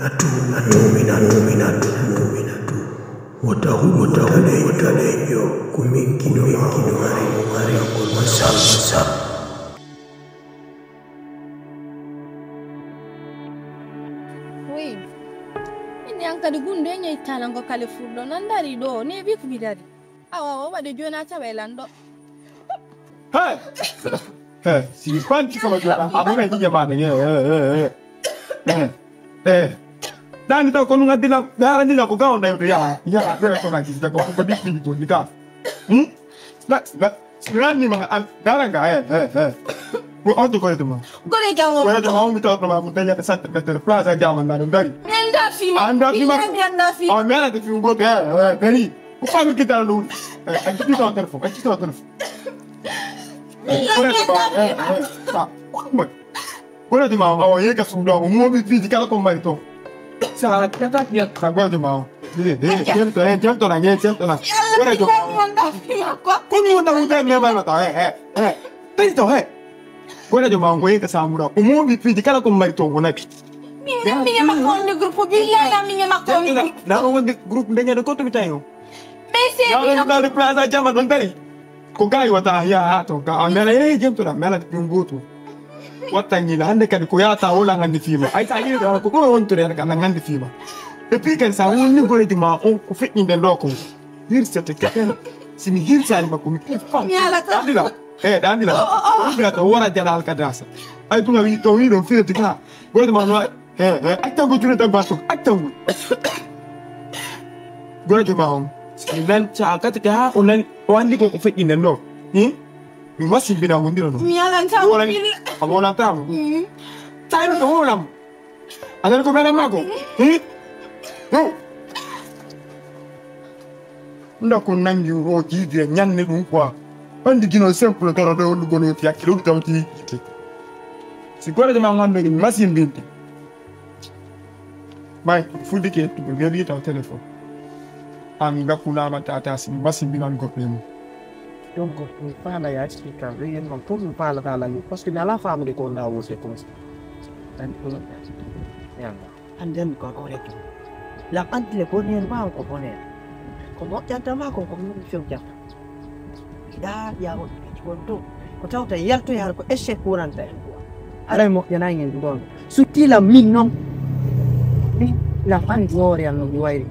nominatu. Watalenyo kumingino hari masa. Wei, ini yang tadi gundenya italang ko kale furdo nandari do ne bi kubidari. Awa wade jona ta bailando. Hey, si quanti come aku nggak jadi mana ya? Dan itu kalau nggak dilang, dah nanti aku kau dah ya, aku nanti kita kau pergi di kita. Sekarang ni mah, dah nggak ya? Buat tu kau itu mah. Kau lagi kamu. Kau jangan minta nama mutanya ke satu ke plaza jangan mana dari. Anda fima. Oh, mana tu film kau ya? Dari. Bukan kita lalu. Aku tu tahu telefon. Boleh di mau, awak ye sudah umum di kalau kembali tu. Saat kita dia kagak di mau. Jangan tu lagi. Boleh tu. Kau ni undang ni apa tu? Tadi tu boleh di mau ye kesamura. Umum di kalau kembali tu boleh. Minha macam de grupo bila minha macam. Nah, orang di grup dia ada kau tu macam ni. Besi. Yang ada di plaza zaman nanti. Kau gaya wata ya tu, kau ambil jam tu lah, ambil tunggu tu. Wata ni lah, anda kan kau ya tahu lah ngan di film. Ay tadi tu, kau orang tu dia kan ngan di film. Tapi kan sahun ni boleh di mau, kau fit ni dan loko. Hirsa tu kan, sini hirsa ni makum. Dah ni lah. Kau biar tu orang jalan kadrasa. Ay tu ngawi tu ni dong fit tu kan. Boleh di mau, ay tahu tu nak masuk, ay tahu. Boleh di mau. Dan cakap kita orang ni kau fit ni dan loko. Masih bina hundi loh. Mialan tahu pilih. Kamu orang tahu? Tahu tu orang. Ada kau berapa aku? Ndak kau nang juru jadi nyan ni lupa. Andi kino sempurna kalau ada lu gono tiak kilo tahu ti. Sekolah tu mangan lagi masih binti. Mai, full dikit tu beri tahu telefon. Ami ndak kuna mata atas masih bilang kau pemu. Donc, on parle à expliquer réellement tout nous parle dans la nuit parce que dans la femme de qu'on a aussi comme ça. And then go correct. La anti le bonne pas au bonnet. Comment tu as ma comme nous fait bien. Ya ya tu. Ko tawta yalto yar ko échec kuranta ara mo yana ngel don sutti la min non ni la fan gloria no wairi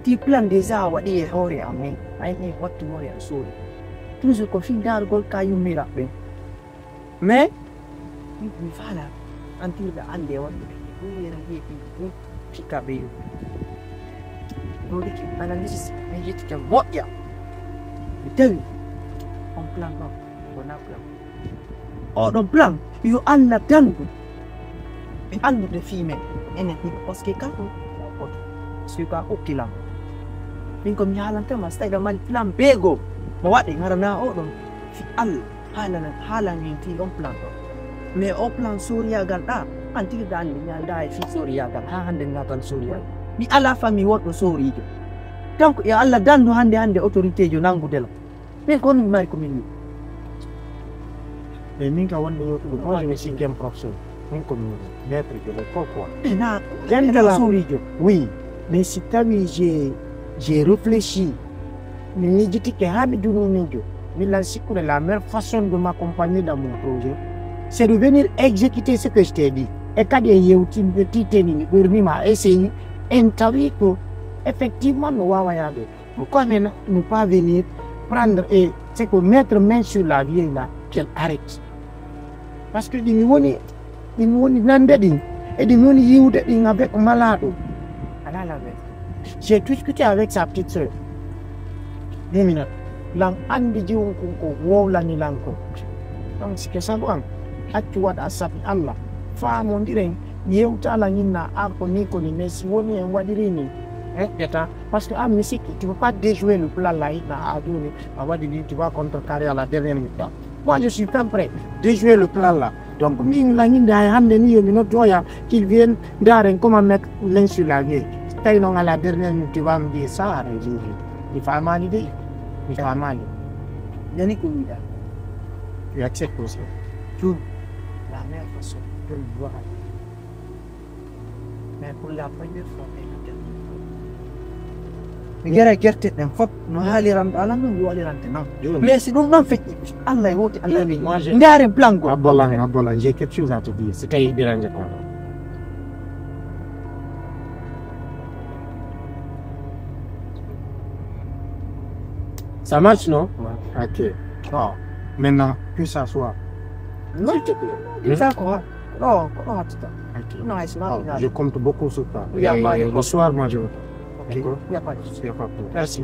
ti plan déjà wadi hore amen ay ni wattu mori so toujours ko fin dar gol kayu mira be mais ni fala anti da ande wadi ni yera hi fikabe dole ki analysis ay yitka moya betul on plan ba on a plan on plan you alla tangu be allu de female anything parce que quand suka ukilang Lingkom nyalan te mas tay gamal plan bego mawadi ngarana o don fi al halan yung ti on plan me o plan surya ganda anti dan nya dai fi surya gan ha hande ngakan surya mi ala fami wodo suri jo donc ya alla dan no hande autorité jo nangu del me kon mai ko min e min ka wonde yo to ko je si game professeur min ko maître de pourquoi na jandala suri jo oui mais si tawi j'ai réfléchi, mais j'ai dit que la meilleure façon de m'accompagner dans mon projet, c'est de venir exécuter ce que je t'ai dit. Et quand il y a une petite tenue, m'a essayé, effectivement, nous avons pourquoi ne pas venir prendre et c'est que mettre main sur la vieille là, qu'elle arrête. Parce que il y a avec malade. J'ai discuté avec sa petite soeur. 2 minutes. Lang andi jiwon ko wow la ni lang ko. Donc c'est que ça bon. Atuwa da sabi Allah. Fa mon dire yew ta la na ako ni ko ni mesi woni en wadiri ni. Beta parce que à musique tu peux pas déjouer le plan là na adoni. Wadiri tu vas contrecarrer à la dernière minute. Moi je suis pas prêt de jouer le plan là. Donc min la ni da hande ni yo no joya qu'il vienne d'aren comment mettre l'un sur la vieille. Non à la dernière minute tu vas me dire ça il faut mal idée il faut mal yani kumida tu acceptes aussi tout la meilleure façon de le voir mais pour la première fois mi gara gerte den fop no haliran ala no walirante non mais si non fekki Allah woti Allah mi ndare blanco Abdallah, j'ai quelque chose à te dire. C'était dérangeant. Ça marche, non? Ok. non Maintenant, que ça soit. non te plaît ça quoi non comment tu Ok. non c'est pas Je compte beaucoup sur toi. Il y a pas de Le soir, moi, je. D'accord? il y a pas de souci. Il n'y a pas de problème. Merci.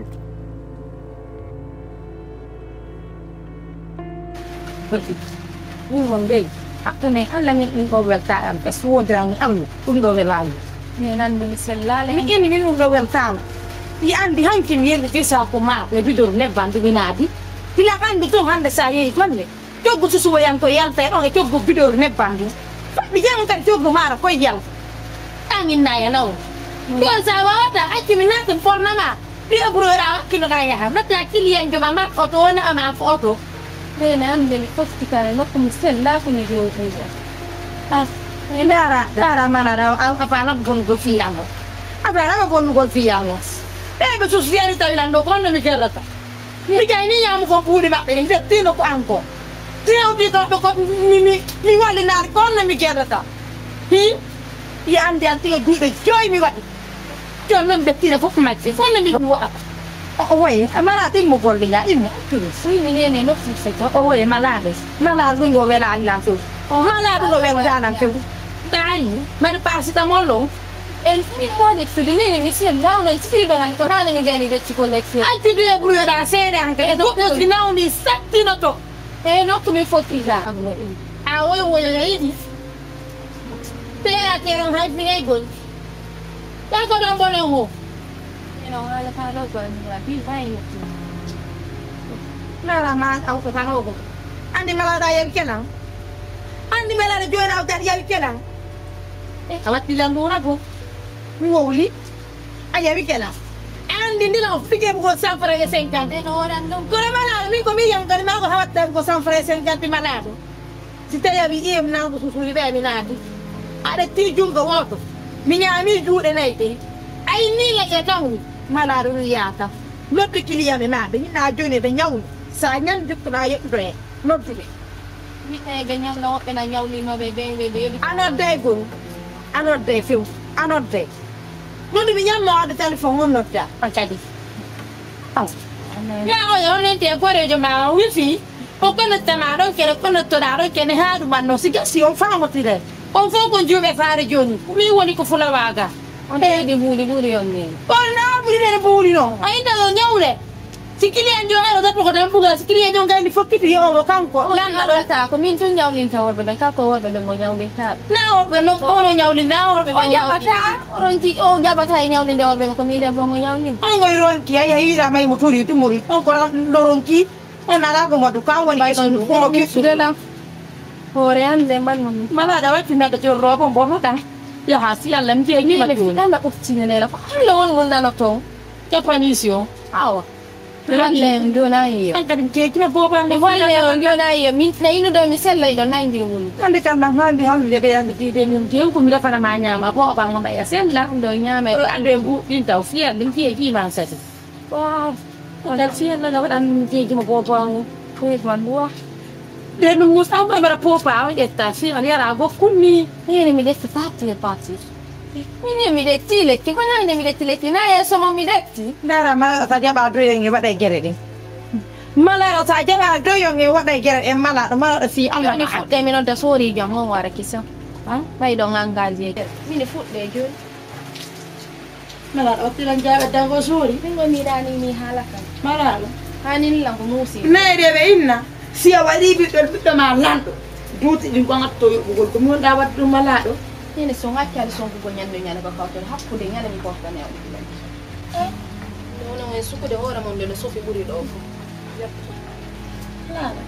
ni won dei akto ne alla mi ko welta am pe suodran am dum do welani ni nan mi sellale mi ini mi dum do welta di andi hanki mi yende sa ko ma be bidor ne bandu binadi tila kan bi to hande sa yi konne jogu su suwa yang ko yang te o jogu bidor ne bandu bi yang kan jogu mara ko yang angin na ya no ko sa wa ta ati mi na tan forna ma dia bro ra kilo kaya na ta kili yang jo mama foto na ama foto bene ande mi posticare no come stella con i due ah e dara mana da apa na gongo fiano apa na gongo fiano be su siani tailando con mi gerata mi ga ni yamu ko pure ma be tino ko anko tino di ko mi wale na con mi gerata ya ande antiga gude joy mi wadi John non bettire fu ma ci fanno mi wa Oye, amala mo por villa, imo. Sui nene no fixeto. Oye, malade go vera la tu. O malade go vera na tu. Dai, ma passi da mollo. E il figlio di Fidini mi si andava e si va ancora nei geni del collezione. Altri due brue da sera anche e dopo di non di settino to. E non come fottita. Ah, oi vedi. Spera che non hai finito. Da cosa volevo? No, alla faro con la vai. La ma au ko faro. Andi mala da yel kenan. Andi mala da joina au da yel kenan. Awat bilang dora go. Mi woli. Aya bi kenan. Andi ndila fike ko San Fere 50. No ora non. Ko mala mi ko mi yang kan ma ko hawat ko San Fere 50 malado. Si te ya bi em na ko su be mi nadi. Ada ti jungo woto. Mi nyami juude nayti. Ay ni la ke tawu. Malado riata lobbe kiliyame maɓe ñina joni ɓe ñawli sa ñanditona yeɓɗoe nodduɓe witeɓe ñawla woɓɓe na ñawlinoɓe ɓe anodde gol anodde few anodde noddu ɓe ñamma wadde téléphone on nodda on kadi ya oyo onente korejo ma wifi o konottama ɗon kene konottoɗa ɗon kene haɗumanno siga si on famotire on fof ko juuɓe faare joni mi woni ko fulawaga on di buri on ne on na buri no ai da lo nyawle sikili anjo ero da ko dan buga sikili anjo ngai fokkiti yo kanko lan na ta ko min tun nyawlin ta worbe ka ko worbe mo nyawlin ta na worbe no ko nyawlin na worbe mo nyawata ronti o jabata nyawlin de worbe ko mi de mo nyawlin ai ngoi ronti ai ai da mai muturi tumuri o ko ronti e na ga ko mo ka woni ko ki sudela ore ande man mala da wati na ko robo bo ta ya hasil alam dia ini kan nak ucapin ni lah. Kalau orang nak tahu, siapa ni sio? Awak. Lem do na iyo. Kan kek na bo ba ni wala yo do na iyo. Min na ino do misal la do na hindi mo. Kan de kan nang di hal de kaya di min dia ko mila para manya ma bo ba ngam ya sen la do nya me ande bu din tau fia din fia ki man sa. Wow. Dal fia la dapat an ki mo bo ba ko man bo. Dan mengusah mereka popa, ya tapi ani ada aku kuni. Ini mi dette fatti le pazzi. Ini mi detti le, che quando mi detti le, na ya sono mi detti. Dara ma saja badro yang ngebat ay gere ding. Mala saja badro yang ngebat ay gere mala si Allah ni futte mi non da sori jam mo wara kisa. Ha? Vai dong anggal je. Ini futte jul. Mala otilan jaga da go sori. Ngo mi dani mi halakan. Mala. Hanin lang kumusi. Na de be inna. Si awali biɗɗo ma lanɗo duuti ɗin ko gatto yoɓɓugol ko min wonɗa wadde ɗum malaɗo ene so gacci ala sonkugo ñande ñande ko kawtode hakkude ñande mi koftane wono en sukude hoore mon nde no sofi ɓuuri ɗo fof lala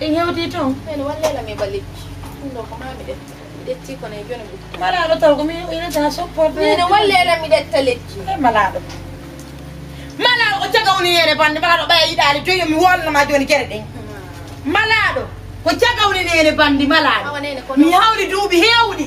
en hewti toon ene wallela mi ballicci ɗum ɗo ko ma mi ɗetta mi ɗetti kono e joni ɓuuri malaɗo taw ko mi inata sopporde ene wallela mi ɗetta lekki e malaɗo Malaɗo ko cagawni yere bande malaɗo ɓaya yiɗade joyi mi wolnoma joni kere ɗen malaɗo ko cagawni nene bandi malaɗo mi hawri duuɓi hewɗi